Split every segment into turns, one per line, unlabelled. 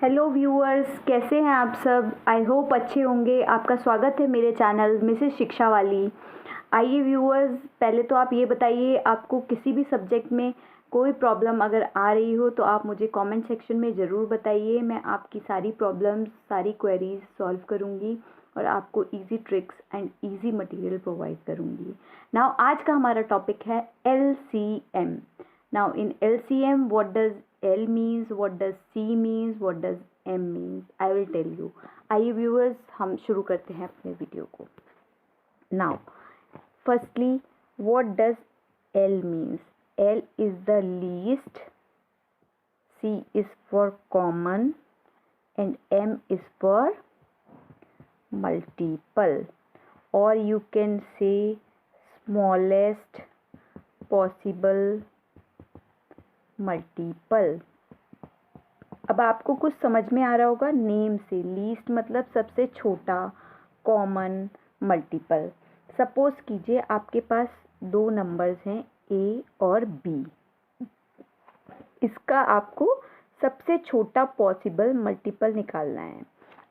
Hello viewers, कैसे हैं आप सब। आई होप अच्छे होंगे। आपका स्वागत है मेरे चैनल मिसेस शिक्षा वाली। आइए व्यूअर्स, पहले तो आप ये बताइए, आपको किसी भी सब्जेक्ट में कोई प्रॉब्लम अगर आ रही हो तो आप मुझे कमेंट सेक्शन में ज़रूर बताइए। मैं आपकी सारी प्रॉब्लम्स, सारी क्वेरीज सॉल्व करूँगी और आपको easy tricks and easy material provide करूँगी। नाउ आज का हमारा टॉपिक है LCM। Now in LCM, what does L means, what does C means, what does M means? I will tell you. आइए व्यूअर्स, हम शुरू करते हैं अपने वीडियो को। Now, firstly, what does L means? L is the least, C is for common, and M is for multiple, or you can say smallest possible multiple. अब आपको कुछ समझ में आ रहा होगा नेम से। लीस्ट मतलब सबसे छोटा, कॉमन, मल्टीपल। सपोज कीजिए आपके पास दो नंबर्स हैं A और B। इसका आपको सबसे छोटा पॉसिबल मल्टीपल निकालना है,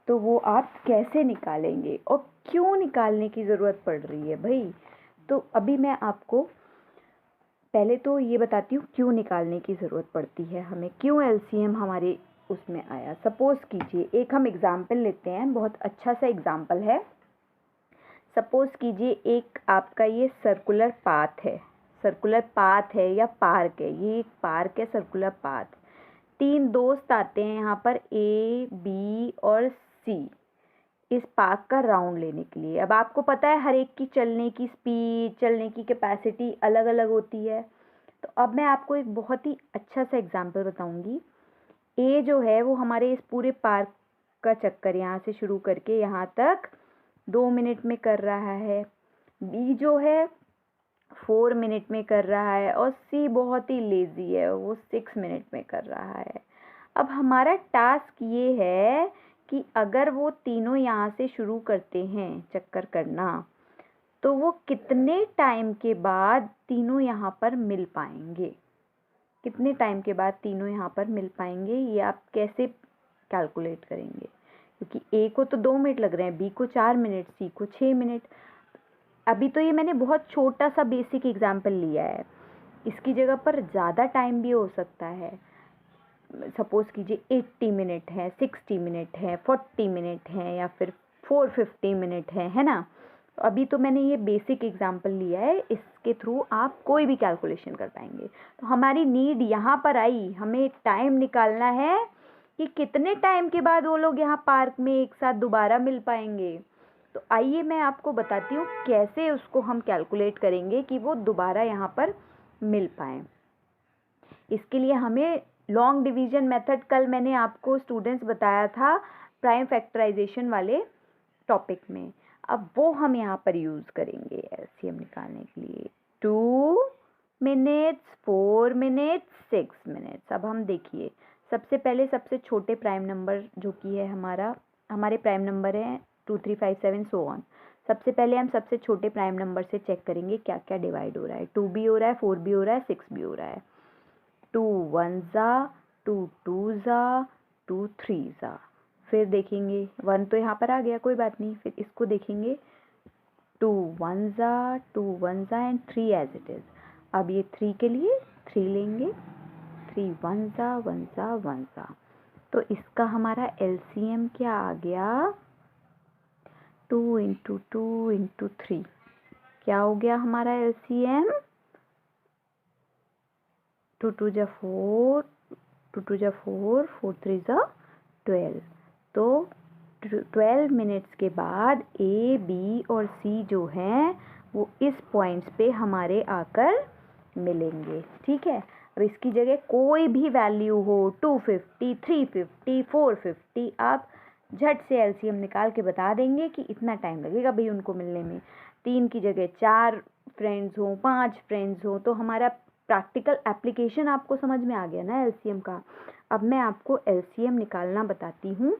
तो वो आप कैसे निकालेंगे और क्यों निकालने की ज़रूरत पड़ रही है भाई। तो अभी मैं आपको पहले तो ये बताती हूँ क्यों निकालने की ज़रूरत पड़ती है हमें, क्यों LCM हमारे उसमें आया। सपोज़ कीजिए एक हम एग्ज़ाम्पल लेते हैं, बहुत अच्छा सा एग्ज़ाम्पल है। सपोज़ कीजिए एक आपका ये सर्कुलर पाथ है या पार्क है। ये एक पार्क है, सर्कुलर पाथ। तीन दोस्त आते हैं यहाँ पर A, B और C इस पार्क का राउंड लेने के लिए। अब आपको पता है हर एक की चलने की स्पीड, चलने की कैपेसिटी अलग अलग होती है। तो अब मैं आपको एक बहुत ही अच्छा सा एग्जांपल बताऊंगी। ए जो है वो हमारे इस पूरे पार्क का चक्कर यहाँ से शुरू करके यहाँ तक 2 मिनट में कर रहा है। बी जो है 4 मिनट में कर रहा है और सी बहुत ही लेजी है, वो 6 मिनट में कर रहा है। अब हमारा टास्क ये है कि अगर वो तीनों यहाँ से शुरू करते हैं चक्कर करना, तो वो कितने टाइम के बाद तीनों यहाँ पर मिल पाएंगे। कितने टाइम के बाद तीनों यहाँ पर मिल पाएंगे, ये आप कैसे कैलकुलेट करेंगे। क्योंकि ए को तो 2 मिनट लग रहे हैं, बी को 4 मिनट, सी को 6 मिनट। अभी तो ये मैंने बहुत छोटा सा बेसिक एग्जाम्पल लिया है, इसकी जगह पर ज़्यादा टाइम भी हो सकता है। सपोज़ कीजिए 80 मिनट है, 60 मिनट है, 40 मिनट है या फिर 450 मिनट है ना। अभी तो मैंने ये बेसिक एग्जांपल लिया है, इसके थ्रू आप कोई भी कैलकुलेशन कर पाएंगे। तो हमारी नीड यहाँ पर आई, हमें टाइम निकालना है कि कितने टाइम के बाद वो लोग यहाँ पार्क में एक साथ दोबारा मिल पाएंगे। तो आइए मैं आपको बताती हूँ कैसे उसको हम कैलकुलेट करेंगे कि वो दोबारा यहाँ पर मिल पाएँ। इसके लिए हमें लॉन्ग डिवीजन मेथड, कल मैंने आपको स्टूडेंट्स बताया था प्राइम फैक्टराइजेशन वाले टॉपिक में, अब वो हम यहाँ पर यूज़ करेंगे LCM निकालने के लिए। 2 मिनट्स, 4 मिनट्स, 6 मिनट्स। अब हम देखिए, सबसे पहले सबसे छोटे प्राइम नंबर जो कि है हमारे प्राइम नंबर हैं 2 3 5 7 सो ऑन। सबसे पहले हम सबसे छोटे प्राइम नंबर से चेक करेंगे क्या क्या डिवाइड हो रहा है। 2 भी हो रहा है, 4 भी हो रहा है, 6 भी हो रहा है। 2 1 ज़ा, 2 2 ज़ा, 2 3 ज़ा। फिर देखेंगे 1 तो यहाँ पर आ गया, कोई बात नहीं। फिर इसको देखेंगे 2 1 ज़ा, 2 1 ज़ा एंड 3 एज इट इज़। अब ये 3 के लिए 3 लेंगे, 3 1 ज़ा, 1 ज़ा, 1 ज़ा। तो इसका हमारा LCM क्या आ गया, 2 × 2 × 3। क्या हो गया हमारा LCM, 2 2 ज़ा 4, 2 2 ज़ा 4, 4 3 ज़ा 12। तो 12 मिनट्स के बाद A, B और C जो हैं वो इस पॉइंट्स पे हमारे आकर मिलेंगे। ठीक है। अब इसकी जगह कोई भी वैल्यू हो, 250, 350, 450, आप झट से LCM निकाल के बता देंगे कि इतना टाइम लगेगा भाई उनको मिलने में। 3 की जगह 4 फ्रेंड्स हो, 5 फ्रेंड्स हो, तो हमारा प्रैक्टिकल एप्लीकेशन आपको समझ में आ गया ना LCM का। अब मैं आपको LCM निकालना बताती हूँ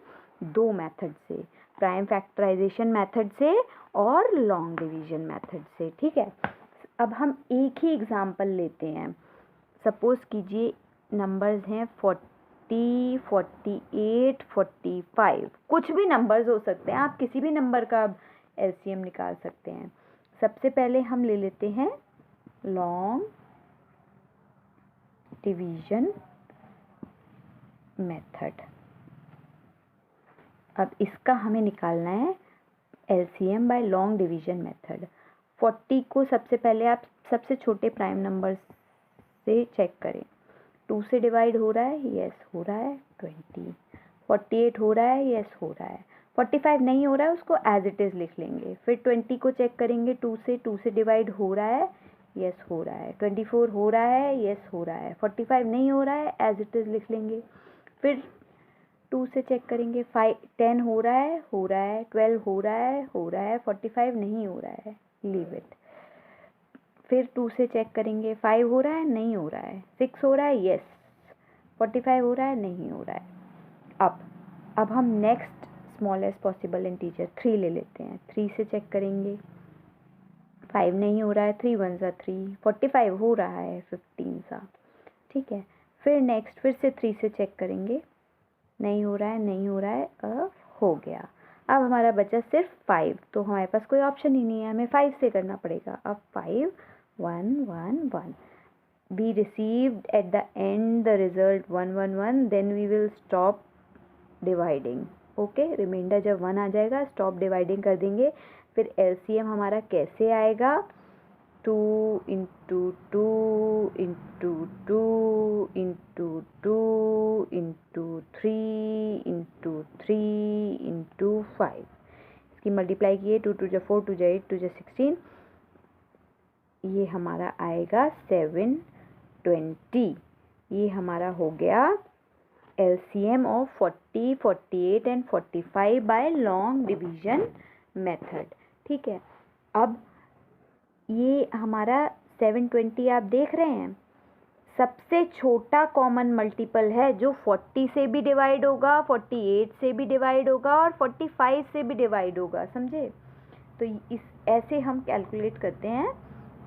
2 मेथड से, प्राइम फैक्टराइजेशन मेथड से और लॉन्ग डिवीजन मेथड से। ठीक है। अब हम एक ही एग्जांपल लेते हैं। सपोज़ कीजिए नंबर्स हैं 40, 48, 45, कुछ भी नंबर्स हो सकते हैं, आप किसी भी नंबर का एलसीएम निकाल सकते हैं। सबसे पहले हम ले लेते हैं लॉन्ग डिवीजन मेथड। अब इसका हमें निकालना है LCM bye long division method. 40 को सबसे पहले आप सबसे छोटे प्राइम नंबर से चेक करें। 2 से डिवाइड हो रहा है, यस हो रहा है, 20। 48 हो रहा है, यस हो रहा है। 45 नहीं हो रहा है, उसको एज इट इज़ लिख लेंगे। फिर 20 को चेक करेंगे, 2 से डिवाइड हो रहा है, यस हो रहा है। 24 हो रहा है, यस हो रहा है। 45 नहीं हो रहा है, एज इट इज़ लिख लेंगे। फिर 2 से चेक करेंगे, 10 हो रहा है, 12 हो रहा है, 45 नहीं हो रहा है, लीव इट। फिर 2 से चेक करेंगे, 5 हो रहा है, नहीं हो रहा है। 6 हो रहा है, यस। 45 हो रहा है, नहीं हो रहा है। अब हम नेक्स्ट स्मॉलेस्ट पॉसिबल इंटीजर 3 ले लेते हैं। 3 से चेक करेंगे, 5 नहीं हो रहा है, 3 1 सा 3। 45 हो रहा है, 15 सा, ठीक है। फिर से 3 से चेक करेंगे, नहीं हो रहा है, नहीं हो रहा है, अब हो गया। अब हमारा बचा सिर्फ 5, तो हमारे पास कोई ऑप्शन ही नहीं है, हमें 5 से करना पड़ेगा। अब 5 1 1 1, we received at the end the result 1 1 1, then we will stop dividing। Okay, reminder जब 1 आ जाएगा स्टॉप डिवाइडिंग कर देंगे। फिर एलसीएम हमारा कैसे आएगा, 2 into 2 into 2 into 2 into 3 into 3 into 5। इसकी मल्टीप्लाई किए, 2 2 जा 4, 2 जा 8, 2 जा 16, ये हमारा आएगा 720। ये हमारा हो गया LCM of 40, 48 and 45 by long division method. ठीक है, अब ये हमारा 720 आप देख रहे हैं, सबसे छोटा कॉमन मल्टीपल है जो 40 से भी डिवाइड होगा, 48 से भी डिवाइड होगा और 45 से भी डिवाइड होगा, समझे। तो इस ऐसे हम कैलकुलेट करते हैं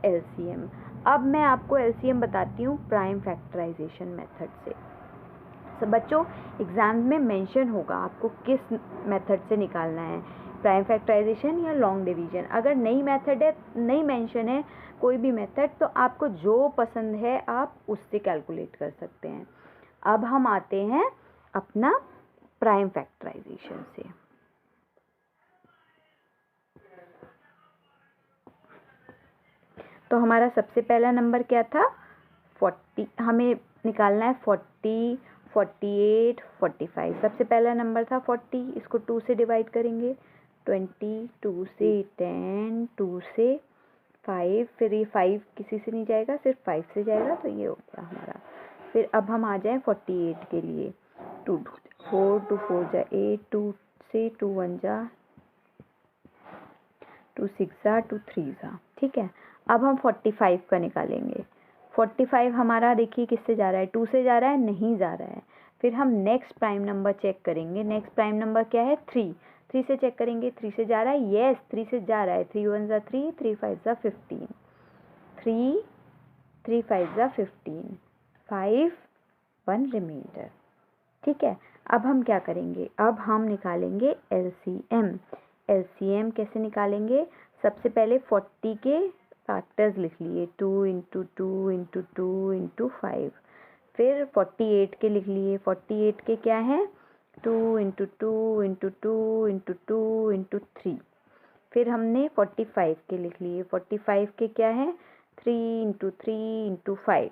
LCM। अब मैं आपको LCM बताती हूँ प्राइम फैक्टराइजेशन मेथड से। सब बच्चों एग्ज़ाम में मेंशन होगा आपको किस मेथड से निकालना है, प्राइम फैक्टराइजेशन या लॉन्ग डिवीजन। अगर नई मेथड है, नहीं मेंशन है कोई भी मेथड, तो आपको जो पसंद है आप उससे कैलकुलेट कर सकते हैं। अब हम आते हैं अपना प्राइम फैक्टराइजेशन से। तो हमारा सबसे पहला नंबर क्या था, 40। हमें निकालना है 40, 48, 45। सबसे पहला नंबर था 40, इसको 2 से डिवाइड करेंगे, 20, 2 से 10, 2 से 5, फिर ये 5 किसी से नहीं जाएगा, सिर्फ 5 से जाएगा, तो ये हो गया हमारा। फिर अब हम आ जाएं 48 के लिए, 2 4, 2 4 जा 8, 2 से 2 1 जा 2 6 जा 2 3 जा, ठीक है। अब हम 45 का निकालेंगे। 45 हमारा देखिए किससे जा रहा है, 2 से जा रहा है, नहीं जा रहा है। फिर हम नेक्स्ट प्राइम नंबर चेक करेंगे, नेक्स्ट प्राइम नंबर क्या है, 3। 3 से चेक करेंगे, 3 से जा रहा है, यस 3 से जा रहा है। 3 1 जा 3, 3 5 जा 15, 3 5 जा 15, 5 1 रिमाइंडर, ठीक है। अब हम क्या करेंगे, अब हम निकालेंगे LCM। LCM कैसे निकालेंगे, सबसे पहले 40 के फैक्टर्स लिख लिए, 2 इंटू 2 इंटू 2 इंटू 5। फिर 48 के लिख लिए, 48 के क्या हैं, 2 इंटू 2 इंटू 2 इंटू 2 इंटू 3। फिर हमने 45 के लिख लिए, 45 के क्या हैं, 3 इंटू 3 इंटू 5।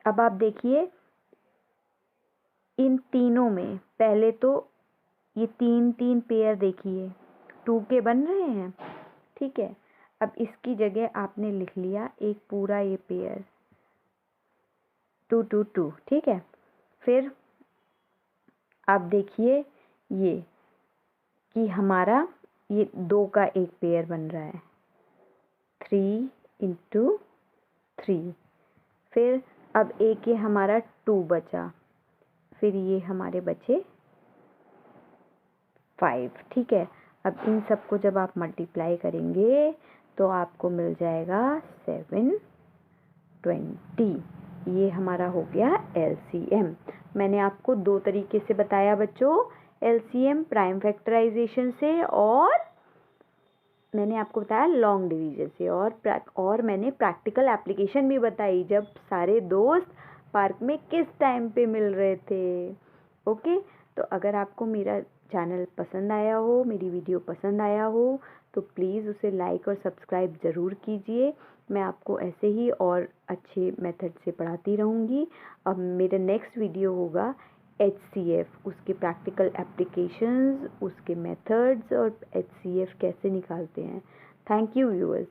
अब आप देखिए इन तीनों में, पहले तो ये 3 पेयर देखिए 2 के बन रहे हैं, ठीक है। अब इसकी जगह आपने लिख लिया एक पूरा ये पेयर 2 2 2, ठीक है। फिर आप देखिए ये कि हमारा ये 2 का एक पेयर बन रहा है, 3 इंटू 3। फिर अब एक ये हमारा 2 बचा, फिर ये हमारे बचे 5, ठीक है। अब इन सबको जब आप मल्टीप्लाई करेंगे तो आपको मिल जाएगा 720, ये हमारा हो गया LCM। मैंने आपको दो तरीके से बताया बच्चों, LCM प्राइम फैक्टराइजेशन से, और मैंने आपको बताया लॉन्ग डिवीजन से, और मैंने प्रैक्टिकल एप्लीकेशन भी बताई, जब सारे दोस्त पार्क में किस टाइम पे मिल रहे थे। ओके, तो अगर आपको मेरा चैनल पसंद आया हो, मेरी वीडियो पसंद आया हो, तो प्लीज़ उसे लाइक और सब्सक्राइब ज़रूर कीजिए। मैं आपको ऐसे ही और अच्छे मेथड से पढ़ाती रहूँगी। अब मेरा नेक्स्ट वीडियो होगा HCF, उसके प्रैक्टिकल एप्लीकेशंस, उसके मेथड्स और HCF कैसे निकालते हैं। Thank you viewers.